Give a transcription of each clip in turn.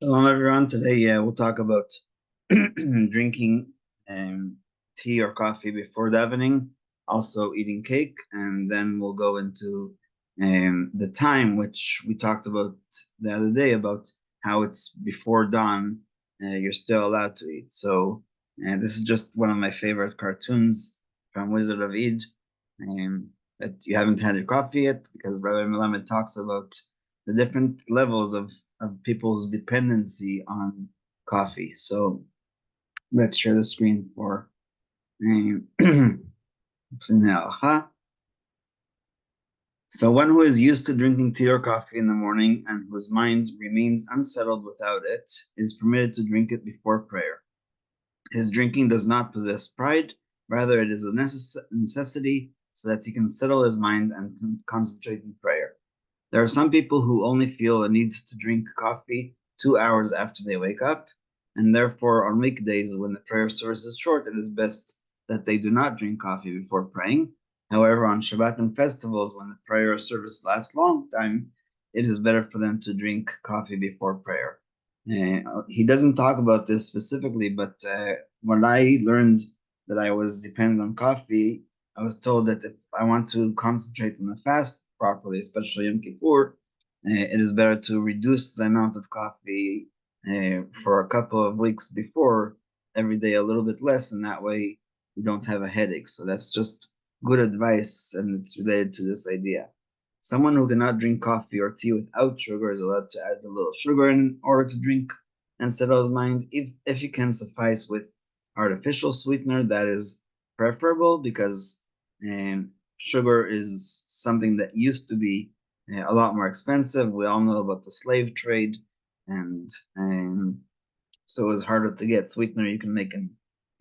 Hello, everyone. Today, we'll talk about drinking tea or coffee before davening, also eating cake, and then we'll go into the time, which we talked about the other day, about how it's before dawn, you're still allowed to eat. So, this is just one of my favorite cartoons from Wizard of Eid, that you haven't had your coffee yet, because Rabbi Melamed talks about the different levels of people's dependency on coffee. So let's share the screen for Peninei Halacha. So one who is used to drinking tea or coffee in the morning and whose mind remains unsettled without it is permitted to drink it before prayer. His drinking does not possess pride, rather it is a necessity so that he can settle his mind and concentrate in prayer. There are some people who only feel a need to drink coffee 2 hours after they wake up, and therefore on weekdays when the prayer service is short, it is best that they do not drink coffee before praying. However, on Shabbat and festivals, when the prayer service lasts long time, it is better for them to drink coffee before prayer. He doesn't talk about this specifically, but when I learned that I was dependent on coffee, I was told that if I want to concentrate on the fast properly, especially Yom Kippur, it is better to reduce the amount of coffee for a couple of weeks before, every day a little bit less, and that way you don't have a headache. So that's just good advice, and it's related to this idea. Someone who cannot drink coffee or tea without sugar is allowed to add a little sugar in order to drink and settle his mind. If you can suffice with artificial sweetener, that is preferable, because sugar is something that used to be a lot more expensive. We all know about the slave trade, and so it was harder to get. Sweetener you can make in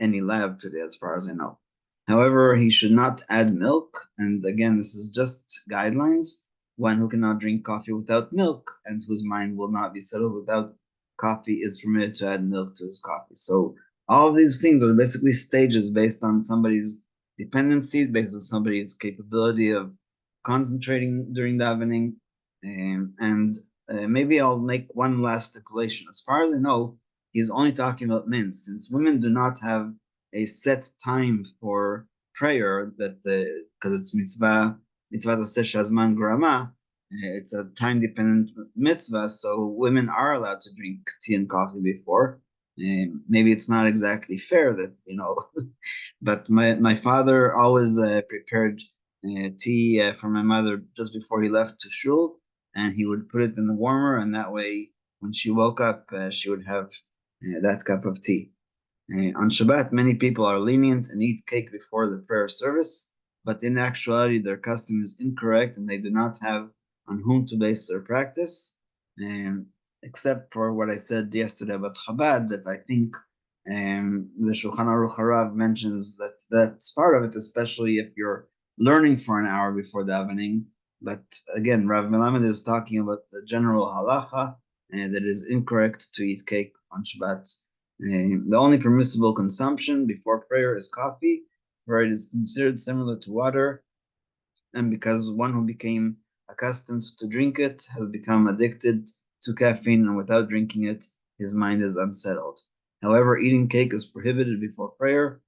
any lab today, as far as I know. However, he should not add milk, and again, this is just guidelines. One who cannot drink coffee without milk and whose mind will not be settled without coffee is permitted to add milk to his coffee. So all of these things are basically stages based on somebody's dependency, based on somebody's capability of concentrating during davening. And maybe I'll make one last stipulation. As far as I know, he's only talking about men, since women do not have a set time for prayer, that because it's mitzvah shazman grama, it's a time dependent mitzvah, so women are allowed to drink tea and coffee before. Maybe it's not exactly fair that, but my father always prepared tea for my mother just before he left to shul, and he would put it in the warmer, and that way when she woke up, she would have that cup of tea. On Shabbat, many people are lenient and eat cake before the prayer service, but in actuality, their custom is incorrect and they do not have on whom to base their practice. Except for what I said yesterday about Chabad, that I think the Shulchan Aruch Harav mentions that that's part of it, especially if you're learning for an hour before davening. But again, Rav Melamed is talking about the general halacha, and that it is incorrect to eat cake on Shabbat. The only permissible consumption before prayer is coffee, for it is considered similar to water, and because one who became accustomed to drink it has become addicted to caffeine, and without drinking it, his mind is unsettled. However, eating cake is prohibited before prayer.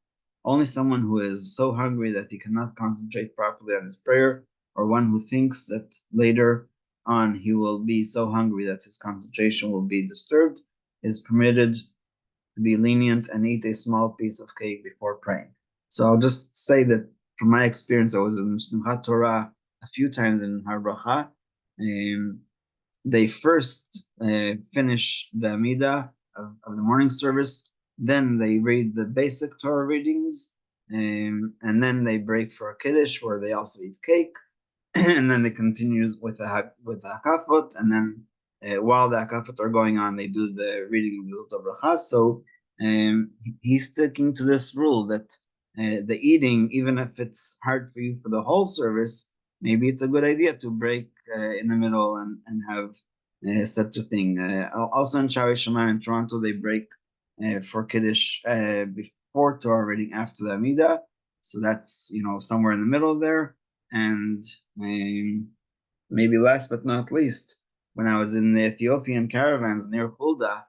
Only someone who is so hungry that he cannot concentrate properly on his prayer, or one who thinks that later on he will be so hungry that his concentration will be disturbed, is permitted to be lenient and eat a small piece of cake before praying. So I'll just say that from my experience, I was in Simchat Torah a few times in Har Bracha. They first finish the Amidah of the morning service, then they read the basic Torah readings, and then they break for a Kiddush where they also eat cake, and then they continue with the Hakafot, and then while the Hakafot are going on, they do the reading of the Bracha. So he's sticking to this rule that the eating, even if it's hard for you for the whole service, maybe it's a good idea to break in the middle and have such a thing. Also in Shari Shema in Toronto, they break for Kiddush before Torah reading after the Amidah. So that's, somewhere in the middle there. And maybe last but not least, when I was in the Ethiopian caravans near Hulda,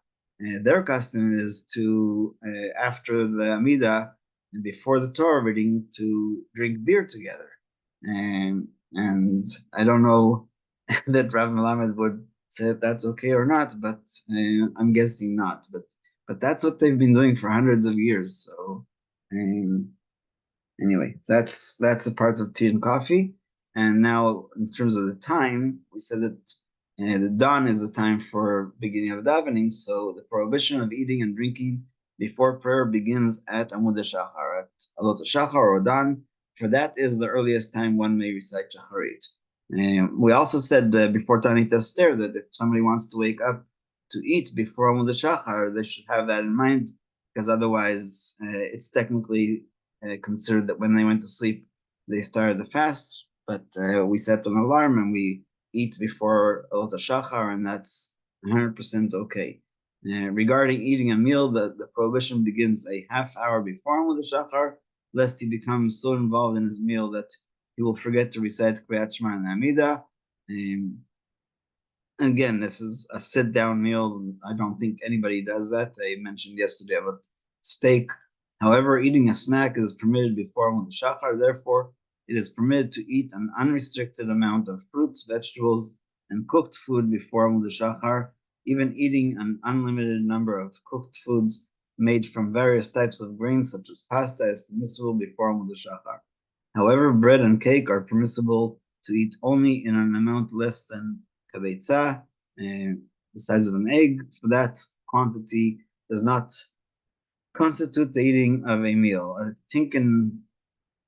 their custom is to, after the Amida and before the Torah reading, to drink beer together. And I don't know that Rav Melamed would say that that's okay or not, but I'm guessing not. But that's what they've been doing for hundreds of years. So anyway, that's a part of tea and coffee. And now, in terms of the time, we said that the dawn is the time for beginning of davening. So the prohibition of eating and drinking before prayer begins at Amud Shachar, at Alot Shachar or dawn. For that is the earliest time one may recite Shacharit. We also said before Tanit Esther that if somebody wants to wake up to eat before Amud Shachar, they should have that in mind, because otherwise it's technically considered that when they went to sleep, they started the fast. But we set an alarm and we eat before Alot Shachar, and that's 100% okay. Regarding eating a meal, the prohibition begins a half hour before Amud Shachar, lest he becomes so involved in his meal that he will forget to recite Kriyat Shema and Amida. Again, this is a sit-down meal. I don't think anybody does that. I mentioned yesterday about steak. However, eating a snack is permitted before Amud Shachar. Therefore, it is permitted to eat an unrestricted amount of fruits, vegetables, and cooked food before Amud Shachar. Even eating an unlimited number of cooked foods made from various types of grains, such as pasta, is permissible before Amud Shachar. However, bread and cake are permissible to eat only in an amount less than kabeitza, the size of an egg. For that quantity does not constitute the eating of a meal. I think in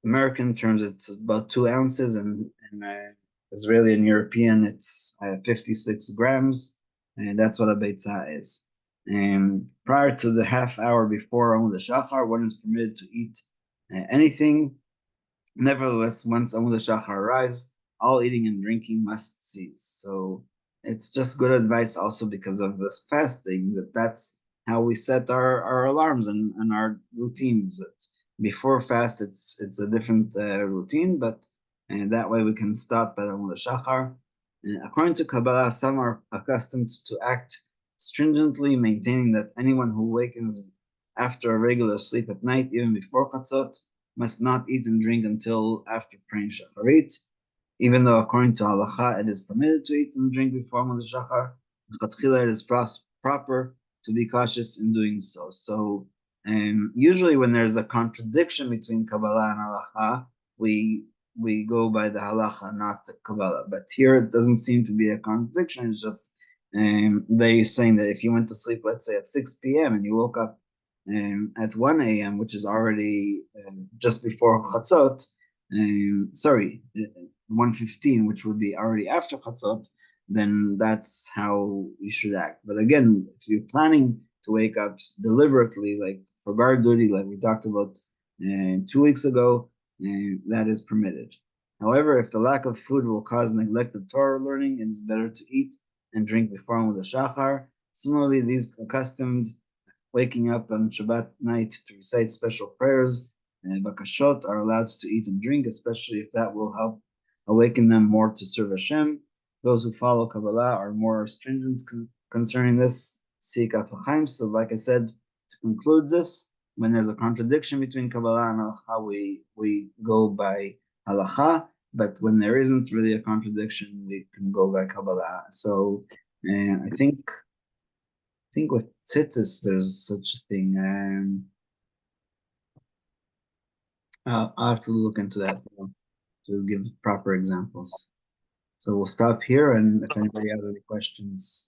American terms, it's about 2 ounces, and in Israeli and European, it's 56 grams, and that's what a beitzah is. And prior to the half hour before Amud Shachar, one is permitted to eat anything. Nevertheless, once Amud Shachar arrives, all eating and drinking must cease. So it's just good advice also because of this fasting, that's how we set our alarms and our routines. Before fast, it's a different routine, but that way we can stop at Amud Shachar. According to Kabbalah, some are accustomed to act stringently, maintaining that anyone who wakens after a regular sleep at night, even before Chatzot, must not eat and drink until after praying Shacharit. Even though according to Halacha it is permitted to eat and drink before Amud Shachar, it is proper to be cautious in doing so. So usually when there's a contradiction between Kabbalah and Halacha, we go by the Halacha, not the Kabbalah. But here it doesn't seem to be a contradiction. It's just they're saying that if you went to sleep, let's say at 6 p.m. and you woke up at 1 a.m., which is already just before Chatzot, 1:15, which would be already after Chatzot, then that's how you should act. But again, if you're planning to wake up deliberately, like for guard duty, like we talked about 2 weeks ago, that is permitted. However, if the lack of food will cause neglect of Torah learning, it is better to eat and drink before Amud Shachar. Similarly, these accustomed waking up on Shabbat night to recite special prayers and bakashot are allowed to eat and drink, especially if that will help awaken them more to serve Hashem. Those who follow Kabbalah are more stringent concerning this. See Kaf HaChaim. So, like I said, to conclude this, when there's a contradiction between Kabbalah and Halacha, we go by Halacha. But when there isn't really a contradiction, we can go by Kabbalah. So, I think with tzitzis there's such a thing. I'll have to look into that to give proper examples. So we'll stop here, and if anybody has any questions.